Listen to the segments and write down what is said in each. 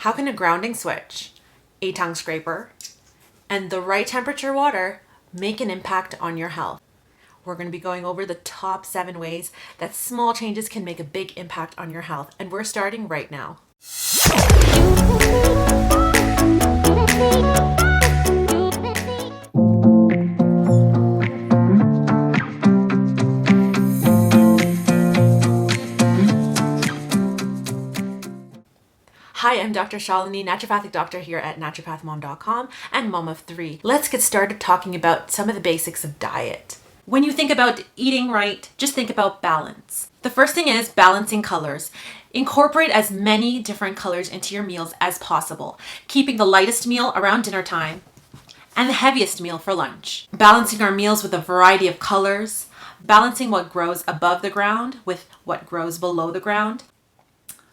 How can a grounding switch, a tongue scraper, and the right temperature water make an impact on your health? We're going to be going over the top 7 ways that small changes can make a big impact on your health, and we're starting right now. Hi, I'm Dr. Sharlini, naturopathic doctor here at naturopathmom.com and mom of 3. Let's get started talking about some of the basics of diet. When you think about eating right, just think about balance. The first thing is balancing colors. Incorporate as many different colors into your meals as possible, keeping the lightest meal around dinner time and the heaviest meal for lunch. Balancing our meals with a variety of colors, balancing what grows above the ground with what grows below the ground.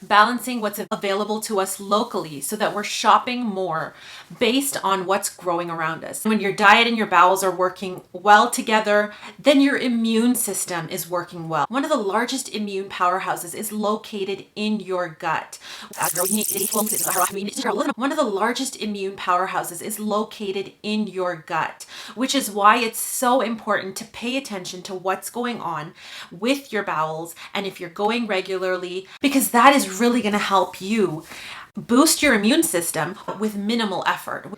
Balancing what's available to us locally so that we're shopping more based on what's growing around us. When your diet and your bowels are working well together, then your immune system is working well. One of the largest immune powerhouses is located in your gut. One of the largest immune powerhouses is located in your gut, which is why it's so important to pay attention to what's going on with your bowels and if you're going regularly, because that is really going to help you boost your immune system with minimal effort.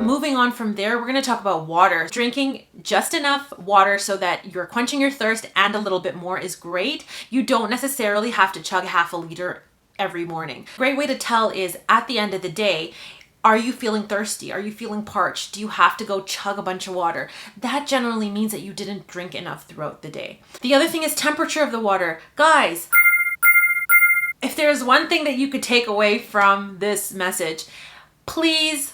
Moving on from there, we're going to talk about water. Drinking just enough water so that you're quenching your thirst and a little bit more is great. You don't necessarily have to chug half a liter every morning. Great way to tell is at the end of the day, are you feeling thirsty? Are you feeling parched? Do you have to go chug a bunch of water? That generally means that you didn't drink enough throughout the day. The other thing is temperature of the water. Guys, if there's one thing that you could take away from this message, please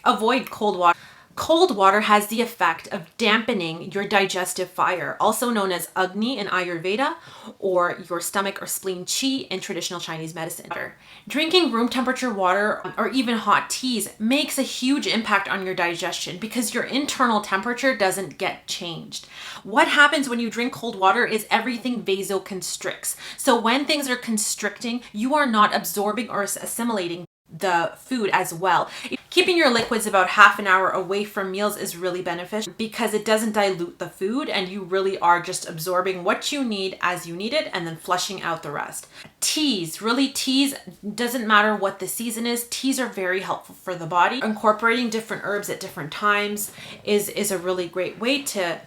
avoid cold water. Cold water has the effect of dampening your digestive fire, also known as Agni in Ayurveda, or your stomach or spleen chi in traditional Chinese medicine. Drinking room temperature water or even hot teas makes a huge impact on your digestion because your internal temperature doesn't get changed. What happens when you drink cold water is everything vasoconstricts. So when things are constricting, you are not absorbing or assimilating the food as well. Keeping your liquids about half an hour away from meals is really beneficial because it doesn't dilute the food and you really are just absorbing what you need as you need it and then flushing out the rest. Teas, doesn't matter what the season is, teas are very helpful for the body. Incorporating different herbs at different times is a really great way to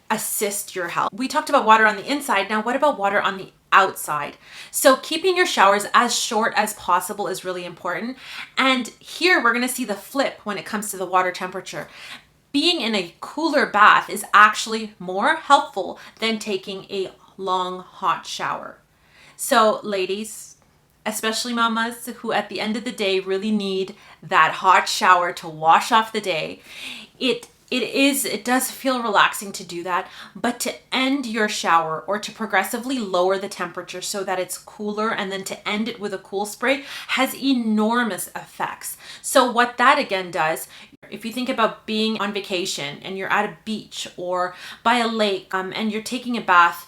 assist your health. We talked about water on the inside. Now, what about water on the outside? So keeping your showers as short as possible is really important. And here we're going to see the flip when it comes to the water temperature. Being in a cooler bath is actually more helpful than taking a long hot shower. So ladies, especially mamas who at the end of the day really need that hot shower to wash off the day, it does feel relaxing to do that, but to end your shower or to progressively lower the temperature so that it's cooler and then to end it with a cool spray has enormous effects. So what that again does, if you think about being on vacation and you're at a beach or by a lake and you're taking a bath,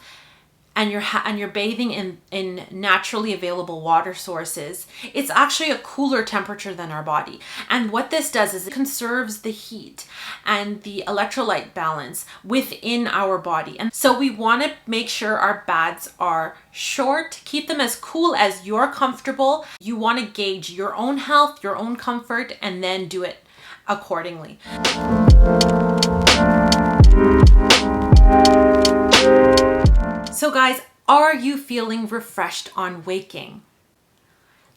and you're bathing in naturally available water sources, it's actually a cooler temperature than our body. And what this does is it conserves the heat and the electrolyte balance within our body. And so we want to make sure our baths are short, keep them as cool as you're comfortable. You want to gauge your own health, your own comfort, and then do it accordingly. So guys, are you feeling refreshed on waking?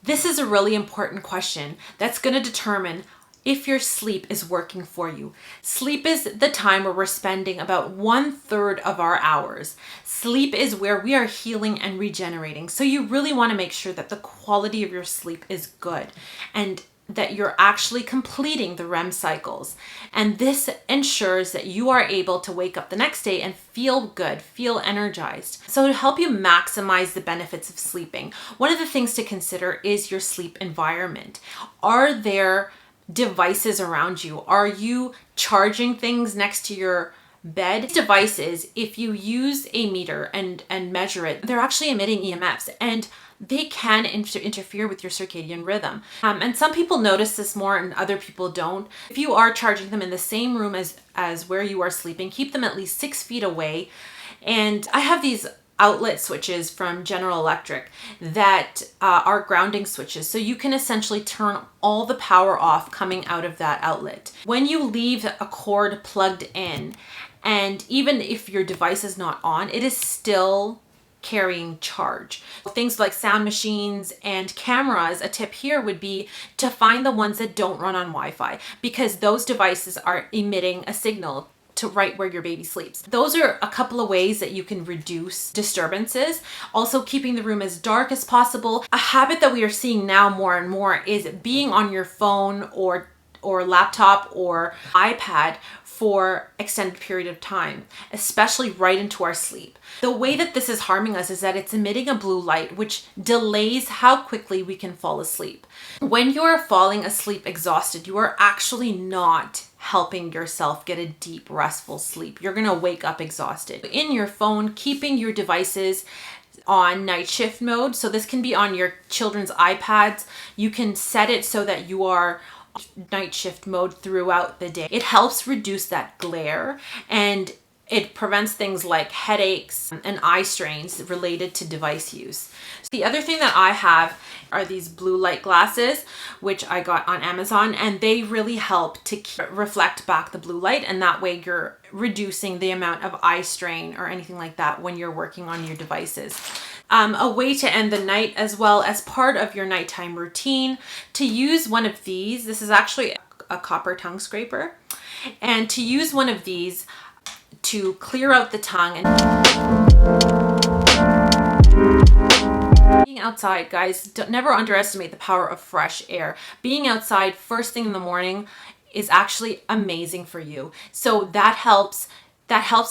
This is a really important question that's going to determine if your sleep is working for you. Sleep is the time where we're spending about 1/3 of our hours. Sleep is where we are healing and regenerating. So you really want to make sure that the quality of your sleep is good. And that you're actually completing the REM cycles. And this ensures that you are able to wake up the next day and feel good, feel energized. So to help you maximize the benefits of sleeping, one of the things to consider is your sleep environment. Are there devices around you? Are you charging things next to your bed? Devices, if you use a meter and measure it, they're actually emitting EMFs, and they can interfere with your circadian rhythm. And some people notice this more and other people don't. If you are charging them in the same room as where you are sleeping, keep them at least 6 feet away. And I have these outlet switches from General Electric that are grounding switches. So you can essentially turn all the power off coming out of that outlet. When you leave a cord plugged in, and even if your device is not on, it is still carrying charge. Things like sound machines and cameras, a tip here would be to find the ones that don't run on Wi-Fi, because those devices are emitting a signal to right where your baby sleeps. Those are a couple of ways that you can reduce disturbances. Also, keeping the room as dark as possible. A habit that we are seeing now more and more is being on your phone or laptop or iPad for extended period of time, especially right into our sleep. The way that this is harming us is that it's emitting a blue light, which delays how quickly we can fall asleep. When you're falling asleep exhausted, you are actually not helping yourself get a deep, restful sleep. You're gonna wake up exhausted. In your phone, keeping your devices on night shift mode. So this can be on your children's iPads. You can set it so that you are night shift mode throughout the day. It helps reduce that glare, and it prevents things like headaches and eye strains related to device use. The other thing that I have are these blue light glasses, which I got on Amazon, and they really help to reflect back the blue light, and that way you're reducing the amount of eye strain or anything like that when you're working on your devices. A way to end the night as well, as part of your nighttime routine, to use one of these. This is actually a copper tongue scraper, and to use one of these to clear out the tongue. And being outside, guys, never underestimate the power of fresh air. Being outside first thing in the morning is actually amazing for you. So that helps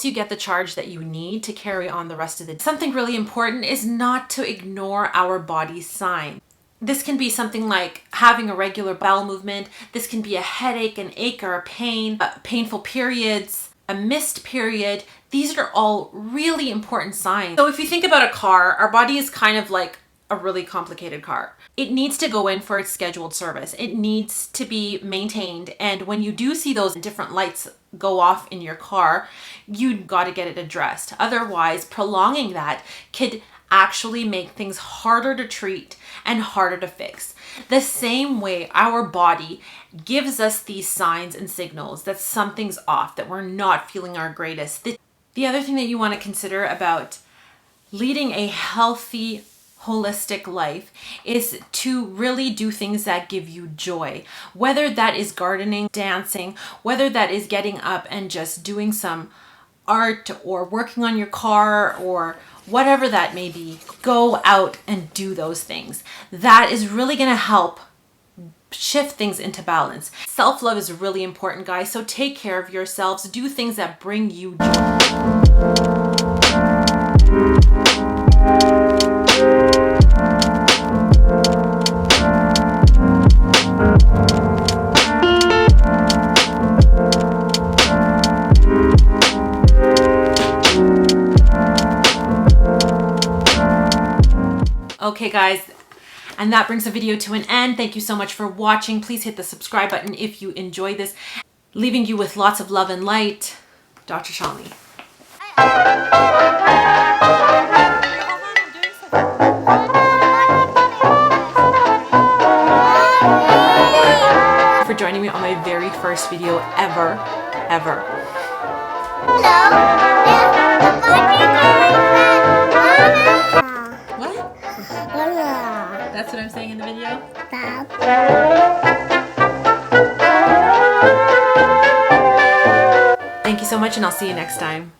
you get the charge that you need to carry on the rest of the day. Something really important is not to ignore our body's signs. This can be something like having a regular bowel movement. This can be a headache, an ache, or a pain, painful periods, a missed period. These are all really important signs. So if you think about a car, our body is kind of like a really complicated car. It needs to go in for its scheduled service. It needs to be maintained. And when you do see those different lights go off in your car, you got to get it addressed. Otherwise, prolonging that could actually make things harder to treat and harder to fix. The same way our body gives us these signs and signals that something's off, that we're not feeling our greatest. The other thing that you want to consider about leading a healthy, holistic life is to really do things that give you joy. Whether that is gardening, dancing, whether that is getting up and just doing some art or working on your car or whatever that may be, go out and do those things. That is really going to help shift things into balance. Self-love is really important, guys. So take care of yourselves. Do things that bring you joy. Okay, guys, and that brings the video to an end. Thank you so much for watching. Please hit the subscribe button if you enjoyed this. Leaving you with lots of love and light, Dr. Shalini. For joining me on my very first video ever. That's what I'm saying in the video? Thank you so much, and I'll see you next time.